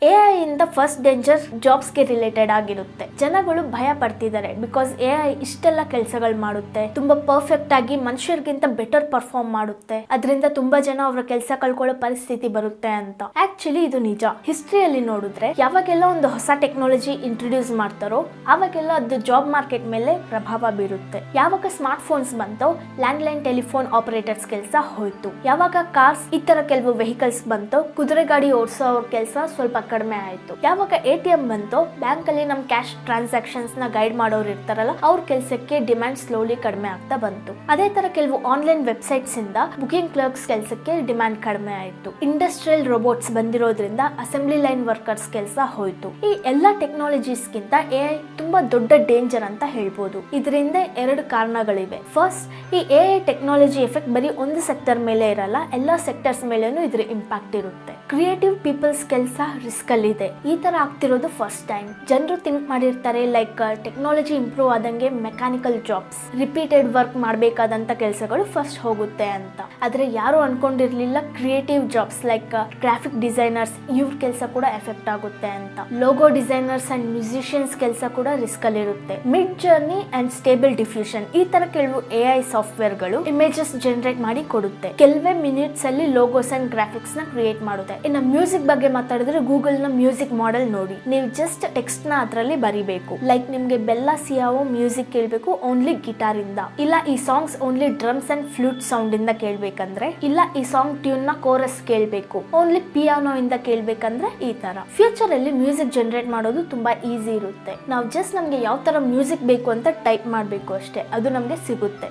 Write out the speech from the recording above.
AI ಇಂದ first danger ಜಾಬ್ಸ್ಗೆ related ಆಗಿರುತ್ತೆ. ಜನಗಳು ಭಯ ಪಡ್ತಿದ್ದಾರೆ ಬಿಕಾಸ್ AI ಇಷ್ಟೆಲ್ಲ ಕೆಲಸಗಳು ಮಾಡುತ್ತೆ, ತುಂಬಾ ಪರ್ಫೆಕ್ಟ್ ಆಗಿ ಮನುಷ್ಯರಿಗಿಂತ ಬೆಟರ್ ಪರ್ಫಾರ್ಮ್ ಮಾಡುತ್ತೆ, ಅದರಿಂದ ತುಂಬಾ ಜನ ಅವರ ಕೆಲಸ ಕಳ್ಕೊಳ್ಳೋ ಪರಿಸ್ಥಿತಿ ಬರುತ್ತೆ ಅಂತ. ಆಕ್ಚುಲಿ ಇದು ನಿಜ. ಹಿಸ್ಟ್ರಿಯಲ್ಲಿ ನೋಡಿದ್ರೆ ಯಾವಾಗೆಲ್ಲ ಒಂದು ಹೊಸ ಟೆಕ್ನಾಲಜಿ ಇಂಟ್ರೊಡ್ಯೂಸ್ ಮಾಡ್ತಾರೋ ಅವಾಗೆಲ್ಲ ಅದು ಜಾಬ್ ಮಾರ್ಕೆಟ್ ಮೇಲೆ ಪ್ರಭಾವ ಬೀರುತ್ತೆ. ಯಾವಾಗ ಸ್ಮಾರ್ಟ್ ಫೋನ್ಸ್ ಬಂತೋ ಲ್ಯಾಂಡ್ಲೈನ್ ಟೆಲಿಫೋನ್ ಆಪರೇಟರ್ಸ್ ಕೆಲಸ ಹೋಯ್ತು. ಯಾವಾಗ ಕಾರ್ಸ್ ಈ ತರ ಕೆಲವು ವೆಹಿಕಲ್ಸ್ ಬಂತೋ ಕುದುರೆ ಗಾಡಿ ಓಡಿಸೋ ಅವ್ರ ಕೆಲಸ ಸ್ವಲ್ಪ ಕಡಿಮೆ ಆಯ್ತು. ಯಾವಾಗ ATM ಬಂತೋ ಬ್ಯಾಂಕ್ ಅಲ್ಲಿ ನಮ್ ಕ್ಯಾಶ್ ಟ್ರಾನ್ಸಾಕ್ಷನ್ಸ್ ನ ಗೈಡ್ ಮಾಡೋರು ಇರ್ತಾರಲ್ಲ ಅವ್ರ ಕೆಲಸಕ್ಕೆ ಡಿಮ್ಯಾಂಡ್ ಸ್ಲೋಲಿ ಕಡಿಮೆ ಆಗ್ತಾ ಬಂತು. ಅದೇ ತರ ಕೆಲವು ಆನ್ಲೈನ್ ವೆಬ್ಸೈಟ್ಸ್ ಇಂದ ಬುಕಿಂಗ್ ಕ್ಲರ್ಕ್ಸ್ ಕೆಲಸಕ್ಕೆ ಡಿಮ್ಯಾಂಡ್ ಕಡಿಮೆ ಆಯ್ತು. ಇಂಡಸ್ಟ್ರಿಯಲ್ ರೋಬೋಟ್ಸ್ ಬಂದಿರೋದ್ರಿಂದ ಅಸೆಂಬ್ಲಿ ಲೈನ್ ವರ್ಕರ್ಸ್ ಕೆಲಸ ಹೋಯ್ತು. ಈ ಎಲ್ಲಾ ಟೆಕ್ನಾಲಜೀಸ್ ಗಿಂತ AI ತುಂಬಾ ದೊಡ್ಡ ಡೇಂಜರ್ ಅಂತ ಹೇಳ್ಬೋದು. ಇದರಿಂದ ಎರಡು ಕಾರಣಗಳಿವೆ. ಫಸ್ಟ್, ಈ AI ಟೆಕ್ನಾಲಜಿ ಎಫೆಕ್ಟ್ ಬರೀ ಒಂದು ಸೆಕ್ಟರ್ ಮೇಲೆ ಇರಲ್ಲ, ಎಲ್ಲಾ ಸೆಕ್ಟರ್ಸ್ ಮೇಲೇನು ಇದ್ರ ಇಂಪ್ಯಾಕ್ಟ್ ಇರುತ್ತೆ. ಕ್ರಿಯೇಟಿವ್ ಪೀಪಲ್ಸ್ ಕೆಲಸ ರಿಸ್ಕ್ ಅಲ್ಲಿ ಇದೆ. ಈ ತರ ಆಗ್ತಿರೋದು ಫಸ್ಟ್ ಟೈಮ್. ಜನರು ಥಿಂಕ್ ಮಾಡಿರ್ತಾರೆ ಲೈಕ್ ಟೆಕ್ನಾಲಜಿ ಇಂಪ್ರೂವ್ ಆದಂಗೆ ಮೆಕ್ಯಾನಿಕಲ್ ಜಾಬ್ಸ್, ರಿಪೀಟೆಡ್ ವರ್ಕ್ ಮಾಡಬೇಕಾದಂತ ಕೆಲಸಗಳು ಫಸ್ಟ್ ಹೋಗುತ್ತೆ ಅಂತ. ಆದ್ರೆ ಯಾರು ಅನ್ಕೊಂಡಿರ್ಲಿಲ್ಲ creative jobs like graphic designers ಇವ್ರ ಕೆಲಸ ಕೂಡ ಎಫೆಕ್ಟ್ ಆಗುತ್ತೆ ಅಂತ. ಲೋಗೋ ಡಿಸೈನರ್ಸ್ ಅಂಡ್ ಮ್ಯೂಸಿಷಿಯನ್ಸ್ ಕೆಲಸ ಕೂಡ ರಿಸ್ಕ್ ಅಲ್ಲಿ ಇರುತ್ತೆ. Mid journey and stable diffusion ಈ ತರ ಕೆಲವು AI ಸಾಫ್ಟ್ವೇರ್ ಗಳು ಇಮೇಜಸ್ ಜನರೇಟ್ ಮಾಡಿ ಕೊಡುತ್ತೆ. ಕೆಲವೇ ಮಿನಿಟ್ಸ್ ಅಲ್ಲಿ ಲೋಗೋಸ್ ಅಂಡ್ ಗ್ರಾಫಿಕ್ಸ್ ನ ಕ್ರಿಯೇಟ್ ಮಾಡುತ್ತೆ. ಇನ್ನು ಮ್ಯೂಸಿಕ್ ಬಗ್ಗೆ ಮಾತಾಡಿದ್ರೆ ಗೂಗಲ್ ನ ಮ್ಯೂಸಿಕ್ ಮಾಡೆಲ್ ನೋಡಿ. ನೀವು ಜಸ್ಟ್ ಟೆಕ್ಸ್ಟ್ ನ ಅದರಲ್ಲಿ ಬರಿಬೇಕು. ಲೈಕ್ ನಿಮ್ಗೆ ಬೆಲ್ಲಾ ಸಿಯಾವೋ ಮ್ಯೂಸಿಕ್ ಕೇಳ್ಬೇಕು ಓನ್ಲಿ ಗಿಟಾರ್ ಇಂದ, ಇಲ್ಲ ಈ songs only drums and flute sound ಇಂದ ಕೇಳ್ಬೇಕಂದ್ರೆ, ಇಲ್ಲ ಈ ಸಾಂಗ್ ಟ್ಯೂನ್ ನ ಕೋರಸ್ ಕೇಳ್ಬೇಕು ಓನ್ಲಿ ಪಿಯಾನೋ ಇಂದ ಕೇಳ್ಬೇಕಂದ್ರೆ ಈ ತರ. ಫ್ಯೂಚರ್ ಅಲ್ಲಿ ಮ್ಯೂಸಿಕ್ ಜನರೇಟ್ ಮಾಡೋದು ತುಂಬಾ ಈಸಿ ಇರುತ್ತೆ. ನಾವು ಜಸ್ಟ್ ನಮ್ಗೆ ಯಾವ ತರ ಮ್ಯೂಸಿಕ್ ಬೇಕು ಅಂತ ಟೈಪ್ ಮಾಡ್ಬೇಕು ಅಷ್ಟೇ, ಅದು ನಮ್ಗೆ ಸಿಗುತ್ತೆ.